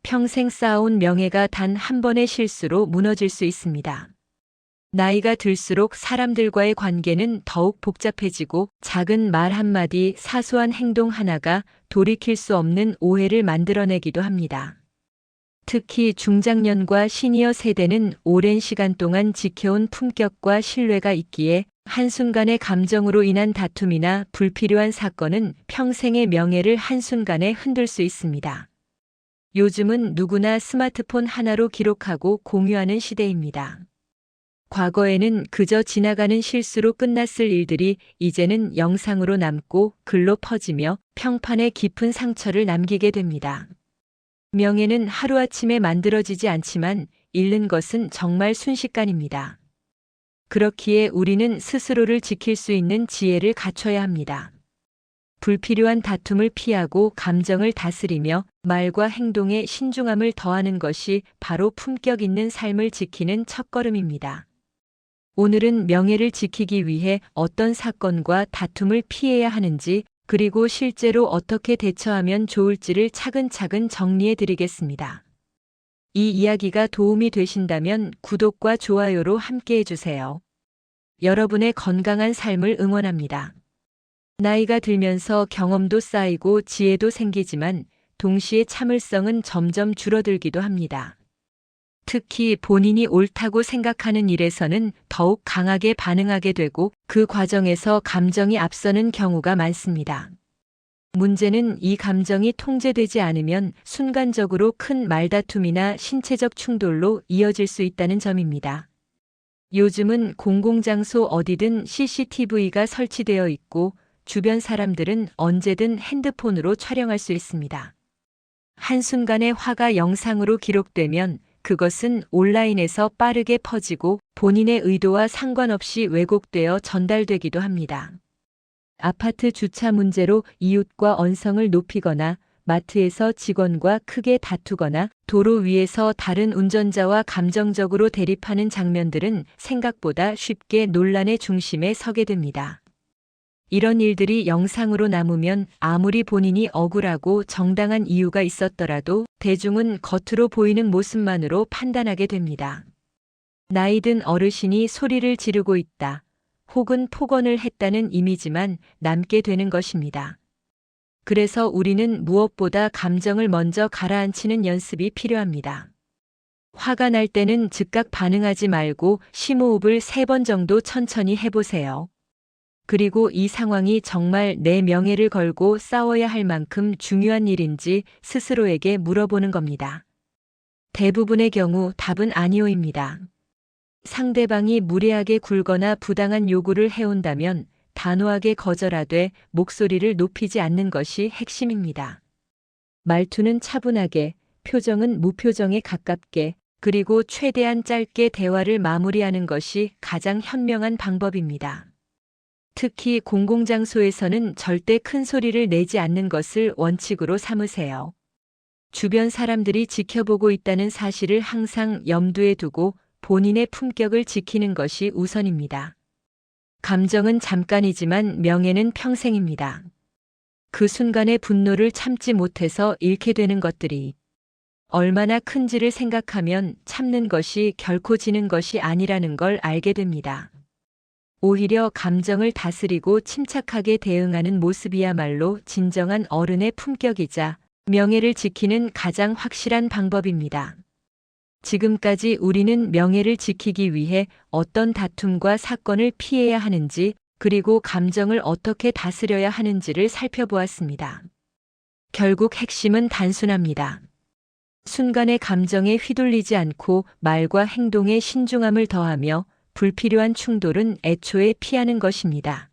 평생 쌓아온 명예가 단 한 번의 실수로 무너질 수 있습니다. 나이가 들수록 사람들과의 관계는 더욱 복잡해지고 작은 말 한마디, 사소한 행동 하나가 돌이킬 수 없는 오해를 만들어내기도 합니다. 특히 중장년과 시니어 세대는 오랜 시간 동안 지켜온 품격과 신뢰가 있기에 한순간의 감정으로 인한 다툼이나 불필요한 사건은 평생의 명예를 한순간에 흔들 수 있습니다. 요즘은 누구나 스마트폰 하나로 기록하고 공유하는 시대입니다. 과거에는 그저 지나가는 실수로 끝났을 일들이 이제는 영상으로 남고 글로 퍼지며 평판에 깊은 상처를 남기게 됩니다. 명예는 하루아침에 만들어지지 않지만 잃는 것은 정말 순식간입니다. 그렇기에 우리는 스스로를 지킬 수 있는 지혜를 갖춰야 합니다. 불필요한 다툼을 피하고 감정을 다스리며 말과 행동에 신중함을 더하는 것이 바로 품격 있는 삶을 지키는 첫걸음입니다. 오늘은 명예를 지키기 위해 어떤 사건과 다툼을 피해야 하는지, 그리고 실제로 어떻게 대처하면 좋을지를 차근차근 정리해 드리겠습니다. 이 이야기가 도움이 되신다면 구독과 좋아요로 함께 해주세요. 여러분의 건강한 삶을 응원합니다. 나이가 들면서 경험도 쌓이고 지혜도 생기지만 동시에 참을성은 점점 줄어들기도 합니다. 특히 본인이 옳다고 생각하는 일에서는 더욱 강하게 반응하게 되고 그 과정에서 감정이 앞서는 경우가 많습니다. 문제는 이 감정이 통제되지 않으면 순간적으로 큰 말다툼이나 신체적 충돌로 이어질 수 있다는 점입니다. 요즘은 공공장소 어디든 CCTV가 설치되어 있고 주변 사람들은 언제든 핸드폰으로 촬영할 수 있습니다. 한순간의 화가 영상으로 기록되면 그것은 온라인에서 빠르게 퍼지고 본인의 의도와 상관없이 왜곡되어 전달되기도 합니다. 아파트 주차 문제로 이웃과 언성을 높이거나 마트에서 직원과 크게 다투거나 도로 위에서 다른 운전자와 감정적으로 대립하는 장면들은 생각보다 쉽게 논란의 중심에 서게 됩니다. 이런 일들이 영상으로 남으면 아무리 본인이 억울하고 정당한 이유가 있었더라도 대중은 겉으로 보이는 모습만으로 판단하게 됩니다. 나이든 어르신이 소리를 지르고 있다, 혹은 폭언을 했다는 이미지만 남게 되는 것입니다. 그래서 우리는 무엇보다 감정을 먼저 가라앉히는 연습이 필요합니다. 화가 날 때는 즉각 반응하지 말고 심호흡을 3번 정도 천천히 해보세요. 그리고 이 상황이 정말 내 명예를 걸고 싸워야 할 만큼 중요한 일인지 스스로에게 물어보는 겁니다. 대부분의 경우 답은 아니오입니다. 상대방이 무례하게 굴거나 부당한 요구를 해온다면 단호하게 거절하되 목소리를 높이지 않는 것이 핵심입니다. 말투는 차분하게, 표정은 무표정에 가깝게, 그리고 최대한 짧게 대화를 마무리하는 것이 가장 현명한 방법입니다. 특히 공공장소에서는 절대 큰 소리를 내지 않는 것을 원칙으로 삼으세요. 주변 사람들이 지켜보고 있다는 사실을 항상 염두에 두고 본인의 품격을 지키는 것이 우선입니다. 감정은 잠깐이지만 명예는 평생입니다. 그 순간의 분노를 참지 못해서 잃게 되는 것들이 얼마나 큰지를 생각하면 참는 것이 결코 지는 것이 아니라는 걸 알게 됩니다. 오히려 감정을 다스리고 침착하게 대응하는 모습이야말로 진정한 어른의 품격이자 명예를 지키는 가장 확실한 방법입니다. 지금까지 우리는 명예를 지키기 위해 어떤 다툼과 사건을 피해야 하는지, 그리고 감정을 어떻게 다스려야 하는지를 살펴보았습니다. 결국 핵심은 단순합니다. 순간의 감정에 휘둘리지 않고 말과 행동에 신중함을 더하며 불필요한 충돌은 애초에 피하는 것입니다.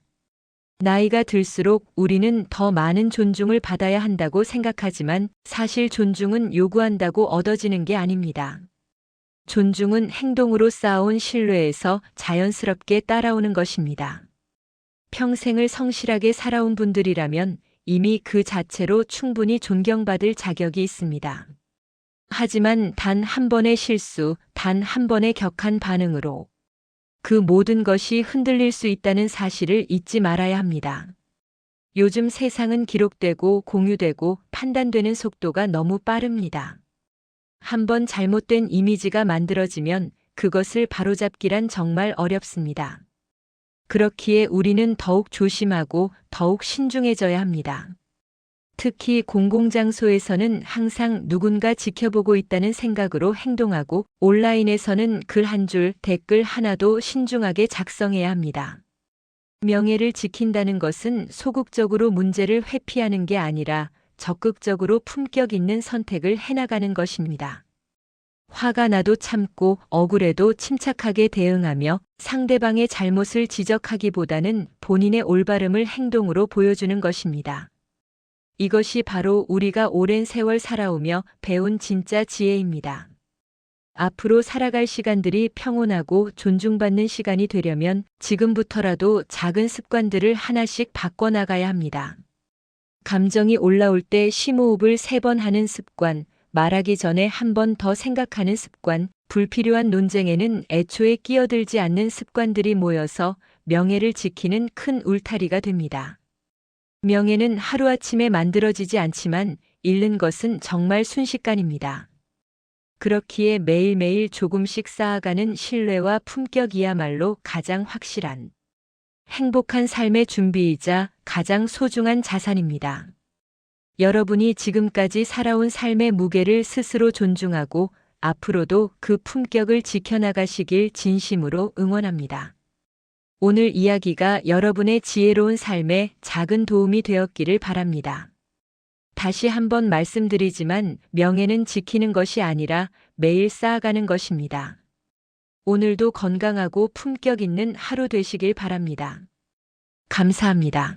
나이가 들수록 우리는 더 많은 존중을 받아야 한다고 생각하지만 사실 존중은 요구한다고 얻어지는 게 아닙니다. 존중은 행동으로 쌓아온 신뢰에서 자연스럽게 따라오는 것입니다. 평생을 성실하게 살아온 분들이라면 이미 그 자체로 충분히 존경받을 자격이 있습니다. 하지만 단 한 번의 실수, 단 한 번의 격한 반응으로 그 모든 것이 흔들릴 수 있다는 사실을 잊지 말아야 합니다. 요즘 세상은 기록되고 공유되고 판단되는 속도가 너무 빠릅니다. 한번 잘못된 이미지가 만들어지면 그것을 바로잡기란 정말 어렵습니다. 그렇기에 우리는 더욱 조심하고 더욱 신중해져야 합니다. 특히 공공장소에서는 항상 누군가 지켜보고 있다는 생각으로 행동하고 온라인에서는 글 한 줄, 댓글 하나도 신중하게 작성해야 합니다. 명예를 지킨다는 것은 소극적으로 문제를 회피하는 게 아니라 적극적으로 품격 있는 선택을 해나가는 것입니다. 화가 나도 참고 억울해도 침착하게 대응하며 상대방의 잘못을 지적하기보다는 본인의 올바름을 행동으로 보여주는 것입니다. 이것이 바로 우리가 오랜 세월 살아오며 배운 진짜 지혜입니다. 앞으로 살아갈 시간들이 평온하고 존중받는 시간이 되려면 지금부터라도 작은 습관들을 하나씩 바꿔나가야 합니다. 감정이 올라올 때 심호흡을 3번 하는 습관, 말하기 전에 한 번 더 생각하는 습관, 불필요한 논쟁에는 애초에 끼어들지 않는 습관들이 모여서 명예를 지키는 큰 울타리가 됩니다. 명예는 하루아침에 만들어지지 않지만 잃는 것은 정말 순식간입니다. 그렇기에 매일매일 조금씩 쌓아가는 신뢰와 품격이야말로 가장 확실한 행복한 삶의 준비이자 가장 소중한 자산입니다. 여러분이 지금까지 살아온 삶의 무게를 스스로 존중하고 앞으로도 그 품격을 지켜나가시길 진심으로 응원합니다. 오늘 이야기가 여러분의 지혜로운 삶에 작은 도움이 되었기를 바랍니다. 다시 한번 말씀드리지만 명예는 지키는 것이 아니라 매일 쌓아가는 것입니다. 오늘도 건강하고 품격 있는 하루 되시길 바랍니다. 감사합니다.